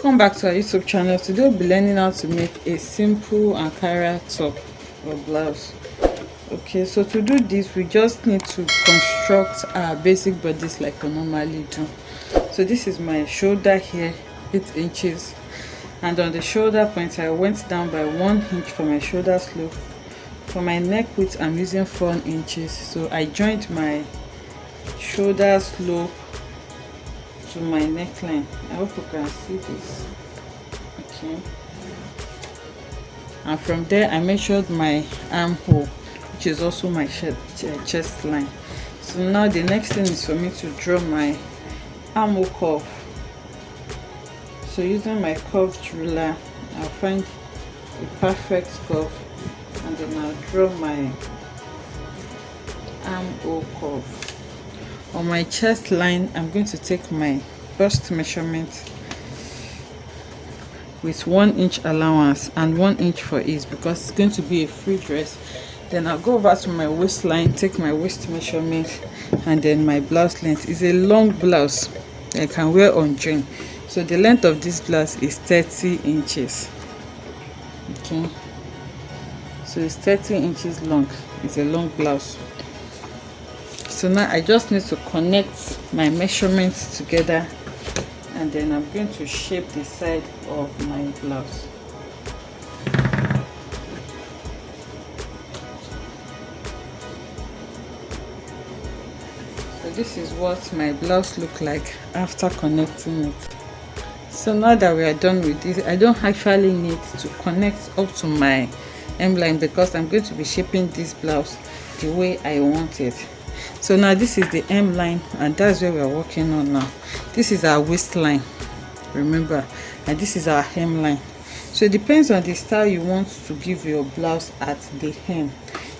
Welcome back to our YouTube channel. Today we'll be learning how to make a simple Ankara top or blouse. Okay, so to do this we just need to construct our basic bodice like we normally do. So this is my shoulder here, 8 inches, and on the shoulder point I went down by 1 inch for my shoulder slope. For my neck width I'm using 4 inches, so I joined my shoulder slope to my neckline. I hope you can see this. Okay, and from there I measured my armhole, which is also my chest line. So now the next thing is for me to draw my armhole curve. So using my curved ruler I'll find a perfect curve and then I'll draw my armhole curve. On my chest line I'm going to take my bust measurement with 1 inch allowance and 1 inch for ease because it's going to be a free dress. Then I'll go over to my waistline, take my waist measurement, and then my blouse length is a long blouse I can wear on jean. So the length of this blouse is 30 inches. Okay, so it's 30 inches long. It's a long blouse. So now I just need to connect my measurements together and then I'm going to shape the side of my blouse. So this is what my blouse looks like after connecting it. So now that we are done with this, I don't actually need to connect up to my hemline because I'm going to be shaping this blouse the way I want it. So now this is the hemline and that's where we are working on now. This is our waistline, remember, and this is our hemline. So it depends on the style you want to give your blouse at the hem.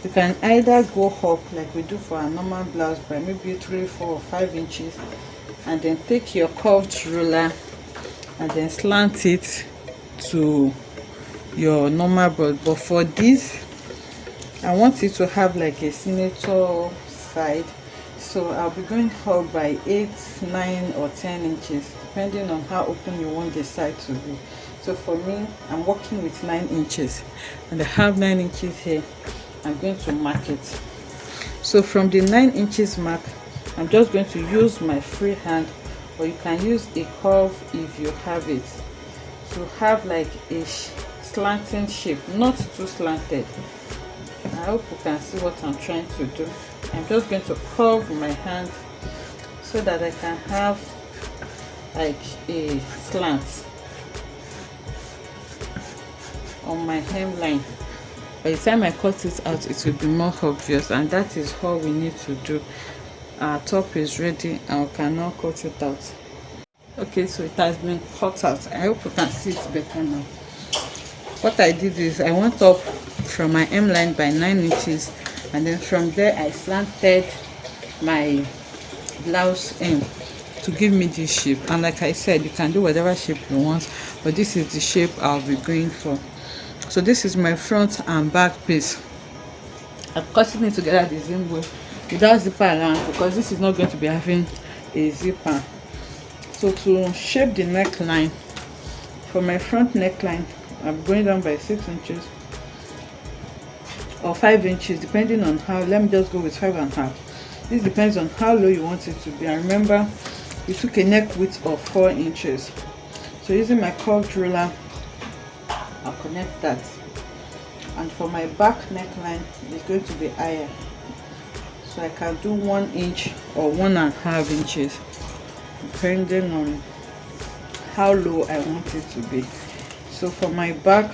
You can either go up like we do for a normal blouse by maybe 3, 4 or 5 inches and then take your curved ruler and then slant it to your normal bust. But for this I want it to have like a senator side, so I'll be going up by 8, 9 or 10 inches depending on how open you want the side to be. So for me I'm working with 9 inches and I have 9 inches here. I'm going to mark it. So from the 9 inches mark I'm just going to use my free hand, or you can use a curve if you have it, to have like a slanting shape, not too slanted. I hope you can see what I'm trying to do. I'm just going to curve my hand so that I can have like a slant on my hemline. By the time I cut it out it will be more obvious, and that is all we need to do. Our top is ready and we can now cut it out. Okay, so it has been cut out. I hope you can see it better now. What I did is I went up from my hemline by 9 inches and then from there I slanted my blouse in to give me this shape. And like I said, you can do whatever shape you want, but this is the shape I'll be going for. So this is my front and back piece. I'm cutting it together the same way without zipper around because this is not going to be having a zipper. So to shape the neckline, for my front neckline I'm going down by 6 inches or 5 inches depending on how. Let me just go with 5.5. This depends on how low you want it to be. And remember we took a neck width of 4 inches. So using my curved ruler I'll connect that, and for my back neckline it's going to be higher, so I can do 1 inch or 1.5 inches depending on how low I want it to be. So for my back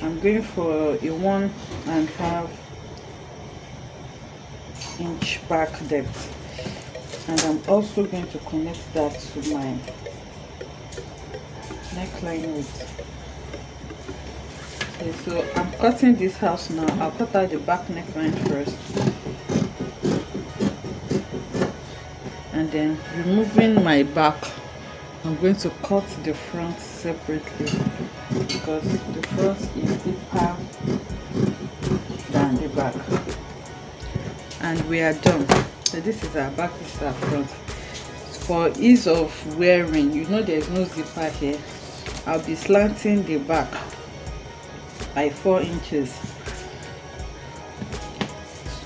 I'm going for a 1.5 inch back depth, and I'm also going to connect that to my neckline width. Okay, so I'm cutting this house now. I'll cut out the back neckline first and then removing my back I'm going to cut the front separately because the front is deeper than the back. And we are done. So this is our back, this is our front. for ease of wearing, you know there's no zipper here, I'll be slanting the back by 4 inches.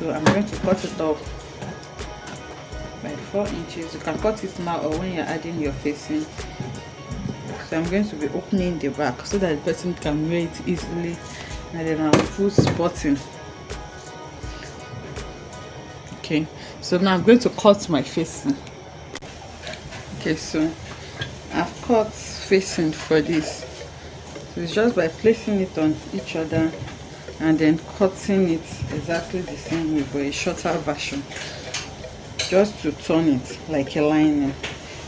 So I'm going to cut it off by 4 inches. You can cut it now or when you're adding your facing. So I'm going to be opening the back so that the person can wear it easily, and then I'll put spotting. Okay, so now I'm going to cut my facing. Okay, so I've cut facing for this. So it's just by placing it on each other and then cutting it exactly the same way, but a shorter version, just to turn it like a lining.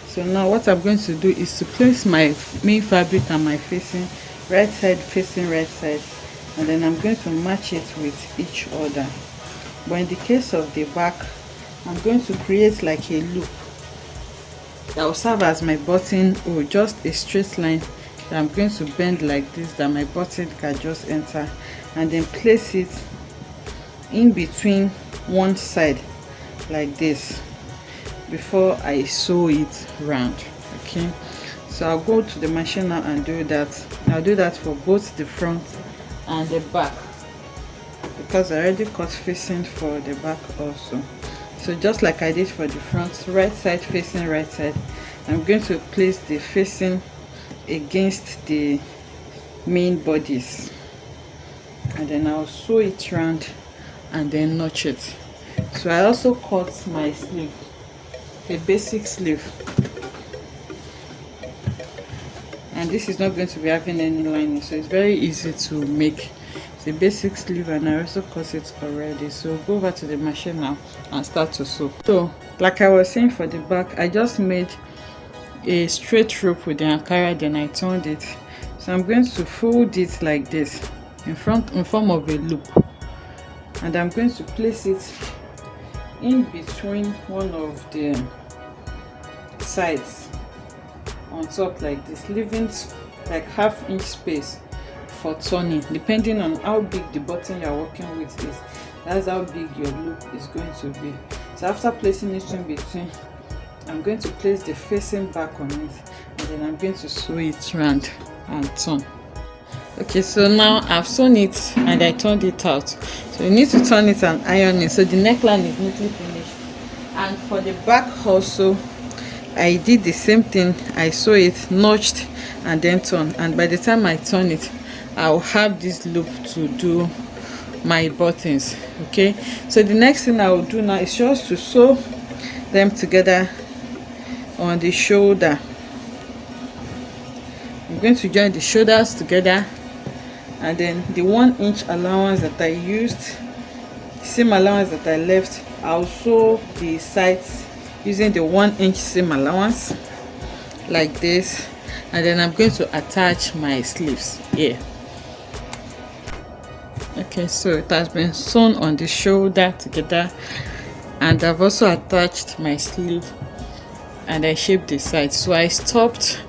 So now what I'm going to do is to place my main fabric and my facing right side facing right side, and then I'm going to match it with each other. But in the case of the back, I'm going to create like a loop that will serve as my button, or just a straight line that I'm going to bend like this, that my button can just enter, and then place it in between one side like this before I sew it round. Okay, so I'll go to the machine now and do that. I'll do that for both the front and the back, because I already cut facing for the back also. So just like I did for the front, right side facing right side, I'm going to place the facing against the main bodies, and then I'll sew it round and then notch it. So I also cut my sleeve, a basic sleeve, and this is not going to be having any lining, so it's very easy to make. The basic sleeve, and I also cut it already. So go over to the machine now and start to sew. So like I was saying, for the back, I just made a straight rope with the Ankara, then I turned it. So I'm going to fold it like this in form of a loop, and I'm going to place it in between one of the sides on top like this, leaving like ½ inch space for turning, depending on how big the button you're working with is. That's how big your loop is going to be. So after placing it in between, I'm going to place the facing back on it, and then I'm going to sew it round and turn. Okay, so now I've sewn it and I turned it out. So you need to turn it and iron it so the neckline is neatly finished. And for the back also, I did the same thing. I sew it, notched, and then turn. And by the time I turn it, I'll have this loop to do my buttons. Okay, so the next thing I will do now is just to sew them together on the shoulder. I'm going to join the shoulders together, and then the 1 inch allowance that I used, seam allowance that I left, I'll sew the sides using the 1 inch seam allowance like this, and then I'm going to attach my sleeves here. Okay, so it has been sewn on the shoulder together, and I've also attached my sleeve, and I shaped the side. So I stopped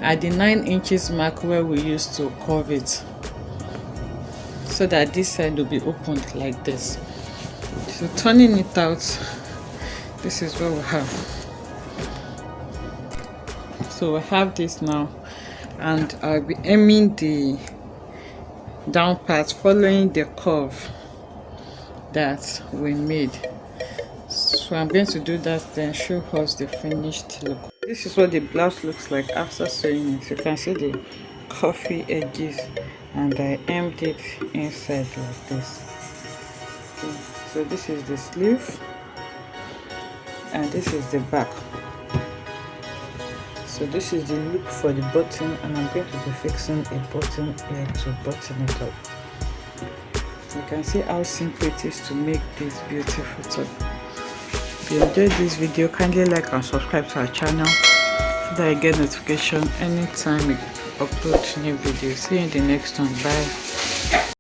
at the 9 inches mark where we used to curve it, so that this side will be opened like this. So turning it out, this is what we have. So we have this now, and I'll be aiming the down part following the curve that we made. So I'm going to do that, then show us the finished look. This is what the blouse looks like after sewing it. You can see the curvy edges, and I aimed it inside like this. Okay. So this is the sleeve, and this is the back. So this is the look for the button, and I'm going to be fixing a button here to button it up. You can see how simple it is to make this beautiful top. If you enjoyed this video, kindly like and subscribe to our channel so that I get notification anytime we upload new videos. See you in the next one. Bye.